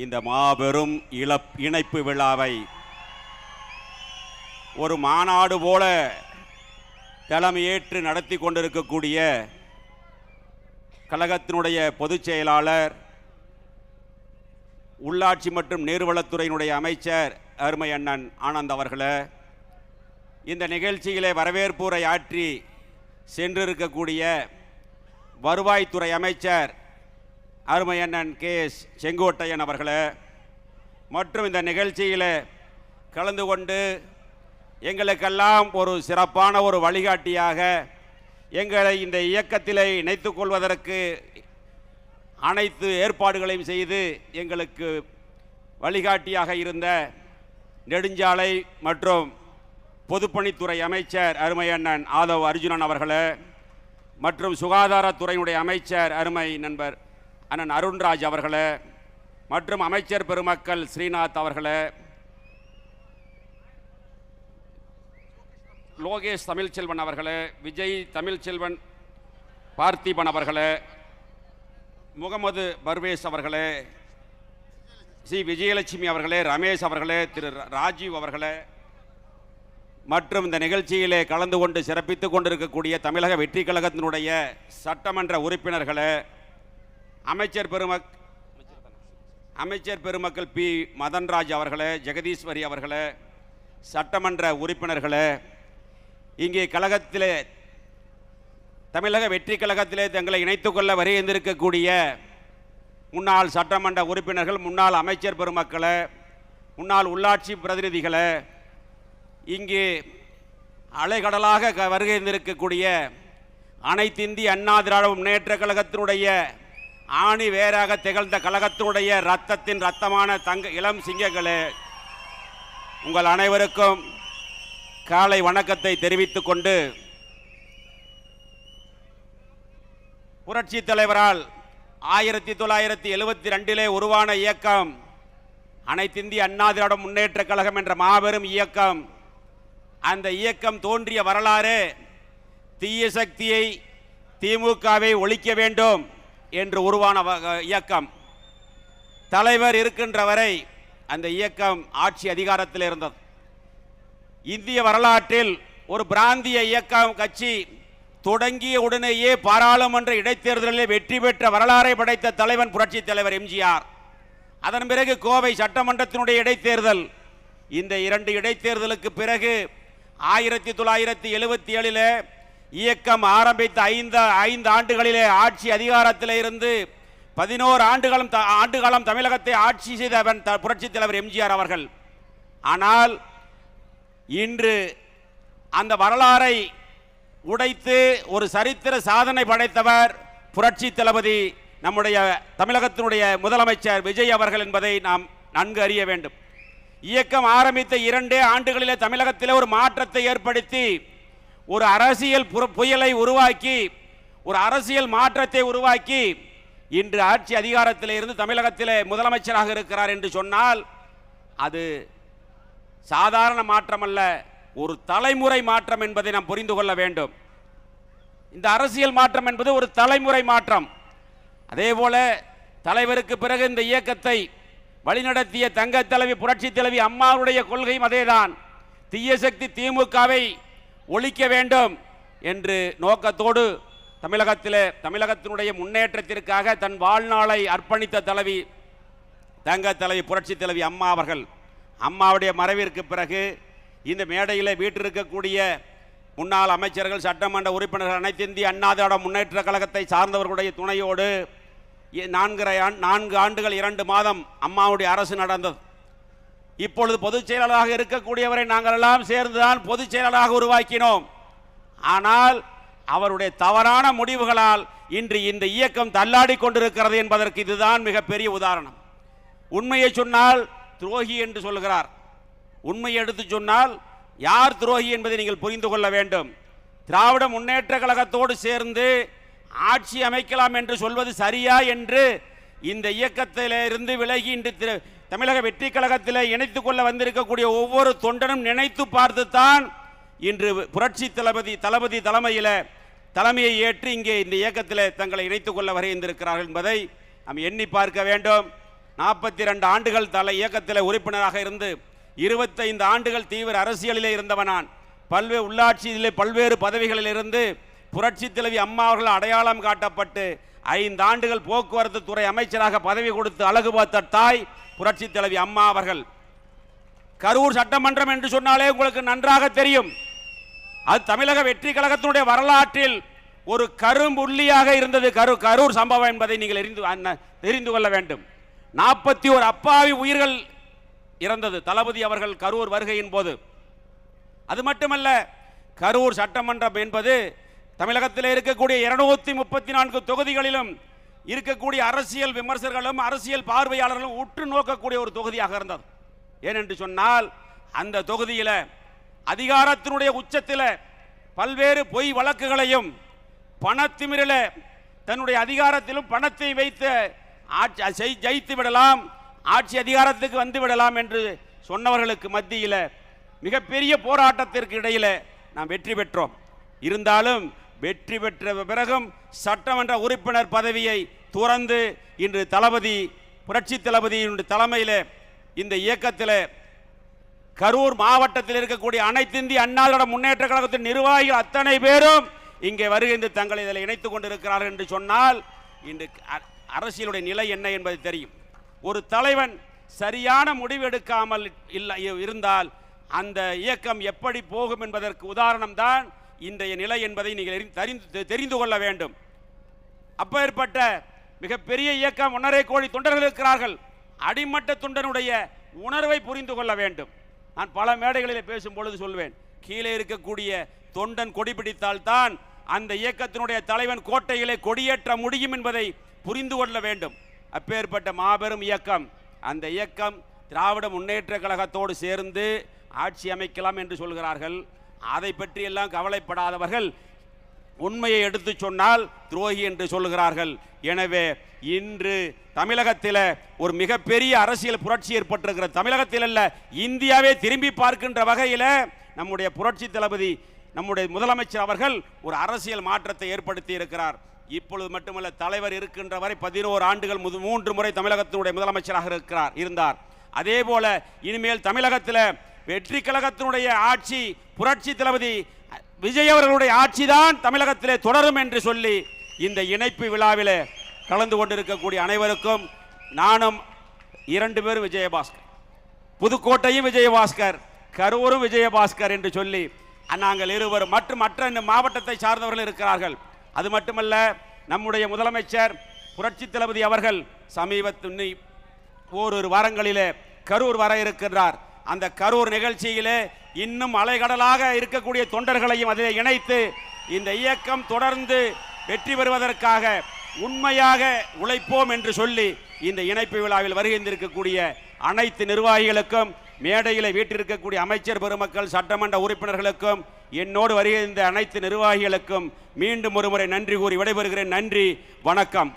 இந்த மாபெரும் இணைப்பு விழாவை ஒரு மாநாடு போல தலைமையேற்று நடத்தி கொண்டிருக்கக்கூடிய கழகத்தினுடைய பொதுச் செயலாளர், உள்ளாட்சி மற்றும் நீர்வளத்துறையினுடைய அமைச்சர் அருமை அண்ணன் ஆனந்த் அவர்களே, இந்த நிகழ்ச்சியிலே வரவேற்புரை ஆற்றி சென்றிருக்கக்கூடிய வருவாய்த்துறை அமைச்சர் அருமை அண்ணன் கே.எஸ். செங்கோட்டையன் அவர்களே, மற்றும் இந்த நிகழ்ச்சியில் கலந்து கொண்டு எங்களுக்கெல்லாம் ஒரு சிறப்பான ஒரு வழிகாட்டியாக எங்களை இந்த இயக்கத்திலே இணைத்துக் கொள்வதற்கு அனைத்து ஏற்பாடுகளையும் செய்து எங்களுக்கு வழிகாட்டியாக இருந்த நெடுஞ்சாலை மற்றும் பொதுப்பணித்துறை அமைச்சர் அருமை அண்ணன் ஆதவ் அர்ஜுனன் அவர்களே, மற்றும் சுகாதாரத்துறையினுடைய அமைச்சர் அருமை நண்பர் அண்ணன் அருண்ராஜ் அவர்களே, மற்றும் அமைச்சர் பெருமக்கள் ஸ்ரீநாத் அவர்களே, லோகேஷ் தமிழ்ச்செல்வன் அவர்களே, விஜய் தமிழ்ச்செல்வன் பார்த்திபன் அவர்களே, முகமது பர்வேஸ் அவர்களே, சி விஜயலட்சுமி அவர்களே, ரமேஷ் அவர்களே, திரு ராஜீவ் அவர்களே, மற்றும் இந்த நிகழ்ச்சியிலே கலந்து கொண்டு சிறப்பித்துக் கொண்டிருக்கக்கூடிய தமிழக வெற்றி கழகத்தினுடைய சட்டமன்ற உறுப்பினர்களே, அமைச்சர் பெருமக்கள் பி மதன்ராஜ் அவர்களே, ஜெகதீஸ்வரி அவர்களே, சட்டமன்ற உறுப்பினர்களே, இங்கே கழகத்திலே தமிழக வெற்றி கழகத்திலே தங்களை இணைத்துக் கொள்ள வருகின்றிருக்கக்கூடிய முன்னாள் சட்டமன்ற உறுப்பினர்கள், முன்னாள் அமைச்சர் பெருமக்களே, முன்னாள் உள்ளாட்சி பிரதிநிதிகளே, இங்கே அலைகடலாக வருகின்றிருக்கக்கூடிய அனைத்து இந்திய அண்ணா திராவிட முன்னேற்ற கழகத்தினுடைய ஆணி வேறாக திகழ்ந்த கழகத்தினுடைய இரத்தத்தின் இரத்தமான இளம் சிங்கங்களே, உங்கள் அனைவருக்கும் காலை வணக்கத்தை தெரிவித்துக் கொண்டு, புரட்சி தலைவரால் 1972 உருவான இயக்கம் அனைத்து இந்திய அண்ணா திராவிட முன்னேற்ற கழகம் என்ற மாபெரும் இயக்கம். அந்த இயக்கம் தோன்றிய வரலாறு தீய சக்தியை, திமுகவை ஒழிக்க வேண்டும் என்று உருவான இயக்கம். தலைவர் இருக்கின்ற வரை அந்த இயக்கம் ஆட்சி அதிகாரத்தில் இருந்தது. இந்திய வரலாற்றில் ஒரு பிராந்திய இயக்கம் கட்சி தொடங்கிய உடனேயே பாராளுமன்ற இடைத்தேர்தலில் வெற்றி பெற்ற வரலாறை படைத்த தலைவன் புரட்சி தலைவர் எம்ஜிஆர். அதன் பிறகு கோவை சட்டமன்றத்தினுடைய இடைத்தேர்தல். இந்த 2 இடைத்தேர்தலுக்கு பிறகு 1977 இயக்கம் ஆரம்பித்த 5 ஆண்டுகளிலே ஆட்சி அதிகாரத்தில் இருந்து 11 ஆண்டுகாலம் தமிழகத்தை ஆட்சி செய்தவன் புரட்சி தலைவர் எம்ஜிஆர் அவர்கள். ஆனால் இன்று அந்த வரலாறை உடைத்து ஒரு சரித்திர சாதனை படைத்தவர் புரட்சி தளபதி நம்முடைய தமிழகத்தினுடைய முதலமைச்சர் விஜய் அவர்கள் என்பதை நாம் நன்கு அறிய வேண்டும். இயக்கம் ஆரம்பித்த 2 ஆண்டுகளிலே தமிழகத்திலே ஒரு மாற்றத்தை ஏற்படுத்தி ஒரு அரசியல் புயலை உருவாக்கி, ஒரு அரசியல் மாற்றத்தை உருவாக்கி இன்று ஆட்சி அதிகாரத்தில் இருந்து தமிழகத்திலே முதலமைச்சராக இருக்கிறார் என்று சொன்னால் அது சாதாரண மாற்றம் அல்ல, ஒரு தலைமுறை மாற்றம் என்பதை நாம் புரிந்து கொள்ள வேண்டும். இந்த அரசியல் மாற்றம் என்பது ஒரு தலைமுறை மாற்றம். அதேபோல தலைவருக்கு பிறகு இந்த இயக்கத்தை வழிநடத்திய தங்க தலைவி புரட்சி தலைவி அம்மாவுடைய கொள்கையும் அதேதான். தீய சக்தி திமுகவை ஒழிக்க வேண்டும் என்று நோக்கத்தோடு தமிழகத்தினுடைய முன்னேற்றத்திற்காக தன் வாழ்நாளை அர்ப்பணித்த தலைவி தங்க தலைவி புரட்சி தலைவி அம்மா அவர்கள். அம்மாவுடைய மறைவிற்கு பிறகு இந்த மேடையில் வீட்டிருக்கக்கூடிய முன்னாள் அமைச்சர்கள், சட்டமன்ற உறுப்பினர்கள், அனைத்து இந்திய அண்ணா திராவிட முன்னேற்ற கழகத்தை சார்ந்தவர்களுடைய துணையோடு 4 ஆண்டுகள் 2 மாதம் அம்மாவுடைய அரசு நடந்தது. இப்பொழுது பொதுச் செயலாளராக இருக்கக்கூடியவரை நாங்கள் எல்லாம் சேர்ந்துதான் பொதுச் செயலாளராக உருவாக்கினோம். ஆனால் அவருடைய தவறான முடிவுகளால் இன்று இந்த இயக்கம் தள்ளாடி கொண்டிருக்கிறது என்பதற்கு இதுதான் மிகப்பெரிய உதாரணம். உண்மையை சொன்னால் துரோகி என்று சொல்கிறார். உண்மையை எடுத்து சொன்னால் யார் துரோகி என்பதை நீங்கள் புரிந்து கொள்ள வேண்டும். திராவிட முன்னேற்ற கழகத்தோடு சேர்ந்து ஆட்சி அமைக்கலாம் என்று சொல்வது சரியா என்று இந்த இயக்கத்திலிருந்து விலகி இன்று தமிழக வெற்றி கழகத்தில் இணைத்துக் கொள்ள வந்திருக்கக்கூடிய ஒவ்வொரு தொண்டனும் நினைத்து பார்த்துத்தான் இன்று புரட்சி தளபதி தலைமையை ஏற்று இங்கே இந்த இயக்கத்தில் தங்களை இணைத்துக் கொள்ள வருகின்றிருக்கிறார்கள் என்பதை நாம் எண்ணி பார்க்க வேண்டும். 42 ஆண்டுகள் இயக்கத்தில் உறுப்பினராக இருந்து 25 ஆண்டுகள் தீவிர அரசியலிலே இருந்தவனான். பல்வேறு உள்ளாட்சியிலே பல்வேறு பதவிகளில் இருந்து புரட்சி தலைவி அம்மா அவர்கள் அடையாளம் காட்டப்பட்டு 5 ஆண்டுகள் போக்குவரத்து துறை அமைச்சராக பதவி கொடுத்து அழகு பார்த்த தாய் புரட்சி தலைவி அம்மா அவர்கள். கரூர் சட்டமன்றம் என்று சொன்னாலே உங்களுக்கு நன்றாக தெரியும். அது தமிழக வெற்றி கழகத்தினுடைய வரலாற்றில் ஒரு கரும்புள்ளியாக இருந்தது கரூர் சம்பவம் என்பதை நீங்கள் தெரிந்து கொள்ள வேண்டும். 41 அப்பாவி உயிர்கள் இறந்தது தளபதி அவர்கள் கரூர் வருகையின் போது. அது மட்டுமல்ல, கரூர் சட்டமன்றம் என்பது தமிழகத்தில் இருக்கக்கூடிய 234 தொகுதிகளிலும் இருக்கக்கூடிய அரசியல் விமர்சகர்களும் அரசியல் பார்வையாளர்களும் உற்று நோக்கக்கூடிய ஒரு தொகுதியாக இருந்தது. ஏனென்று சொன்னால் அந்த தொகுதியில் அதிகாரத்தினுடைய உச்சத்தில் பல்வேறு பொய் வழக்குகளையும் பணத்திமிரில தன்னுடைய அதிகாரத்திலும் பணத்தை வைத்து ஜெயித்து விடலாம், ஆட்சி அதிகாரத்துக்கு வந்து விடலாம் என்று சொன்னவர்களுக்கு மத்தியில் மிகப்பெரிய போராட்டத்திற்கு இடையில் நாம் வெற்றி பெற்றோம். இருந்தாலும் வெற்றி பெற்ற பிறகும் சட்டமன்ற உறுப்பினர் பதவியை துறந்து இன்று புரட்சி தளபதியினுடைய தலைமையில் இந்த இயக்கத்தில் கரூர் மாவட்டத்தில் இருக்கக்கூடிய அனைத்து இந்திய அண்ணா திராவிட முன்னேற்ற கழகத்தின் நிர்வாகிகள் அத்தனை பேரும் இங்கே வருகின்ற தங்களை இதில் இணைத்துக் கொண்டிருக்கிறார்கள் என்று சொன்னால் இன்று அரசியலுடைய நிலை என்ன என்பது தெரியும். ஒரு தலைவன் சரியான முடிவு எடுக்காமல் இருந்தால் அந்த இயக்கம் எப்படி போகும் என்பதற்கு உதாரணம் தான் இன்றைய நிலை என்பதை நீங்கள் தெரிந்து கொள்ள வேண்டும். அப்பேற்பட்ட மிகப்பெரிய இயக்கம் 1.5 கோடி தொண்டர்கள் இருக்கிறார்கள். அடிமட்ட தொண்டனுடைய உணர்வை புரிந்து கொள்ள வேண்டும். நான் பல மேடைகளில் பேசும் பொழுது சொல்வேன், கீழே இருக்கக்கூடிய தொண்டன் கொடி பிடித்தால்தான் அந்த இயக்கத்தினுடைய தலைவன் கோட்டையிலே கொடியேற்ற முடியும் என்பதை புரிந்து கொள்ள வேண்டும். அப்பேற்பட்ட மாபெரும் இயக்கம், அந்த இயக்கம் திராவிட முன்னேற்ற கழகத்தோடு சேர்ந்து ஆட்சி அமைக்கலாம் என்று சொல்கிறார்கள். அதை பற்றி எல்லாம் கவலைப்படாதவர்கள் உண்மையை எடுத்து சொன்னால் துரோகி என்று சொல்லுகிறார்கள். எனவே இன்று தமிழகத்தில் ஒரு மிகப்பெரிய அரசியல் புரட்சி ஏற்பட்டிருக்கிற, தமிழகத்தில் அல்ல இந்தியாவே திரும்பி பார்க்கின்ற வகையில் நம்முடைய புரட்சி தளபதி நம்முடைய முதலமைச்சர் அவர்கள் ஒரு அரசியல் மாற்றத்தை ஏற்படுத்தி இருக்கிறார். இப்பொழுது மட்டுமல்ல, தலைவர் இருக்கின்ற வரை 11 ஆண்டுகள் 3 முறை தமிழகத்தினுடைய முதலமைச்சராக இருந்தார். அதே போல இனிமேல் தமிழகத்தில் வெற்றி கழகத்தினுடைய ஆட்சி, புரட்சி தளபதி விஜய் அவர்களுடைய ஆட்சி தான் தமிழகத்திலே தொடரும் என்று சொல்லி இந்த இணைப்பு விழாவில் கலந்து கொண்டிருக்கக்கூடிய அனைவருக்கும் நானும் 2 பேரும் விஜயபாஸ்கர், புதுக்கோட்டையும் விஜயபாஸ்கர், கரூரும் விஜயபாஸ்கர் என்று சொல்லி நாங்கள் இருவரும் மற்ற மாவட்டத்தை சார்ந்தவர்கள் இருக்கிறார்கள். அது மட்டுமல்ல, நம்முடைய முதலமைச்சர் புரட்சி தளபதி அவர்கள் சமீபத்தில் ஓரிரு வாரங்களிலே கரூர் வர இருக்கின்றார். அந்த கரூர் நிகழ்ச்சியிலே இன்னும் அலைகடலாக இருக்கக்கூடிய தொண்டர்களையும் அதில் இணைத்து இந்த இயக்கம் தொடர்ந்து வெற்றி பெறுவதற்காக உண்மையாக உழைப்போம் என்று சொல்லி இந்த இணைப்பு விழாவில் வருகின்றிருக்கக்கூடிய அனைத்து நிர்வாகிகளுக்கும், மேடையில் வீட்டிருக்கக்கூடிய அமைச்சர் பெருமக்கள், சட்டமன்ற உறுப்பினர்களுக்கும், என்னோடு வருகின்ற அனைத்து நிர்வாகிகளுக்கும் மீண்டும் ஒருமுறை நன்றி கூறி விடைபெறுகிறேன். நன்றி, வணக்கம்.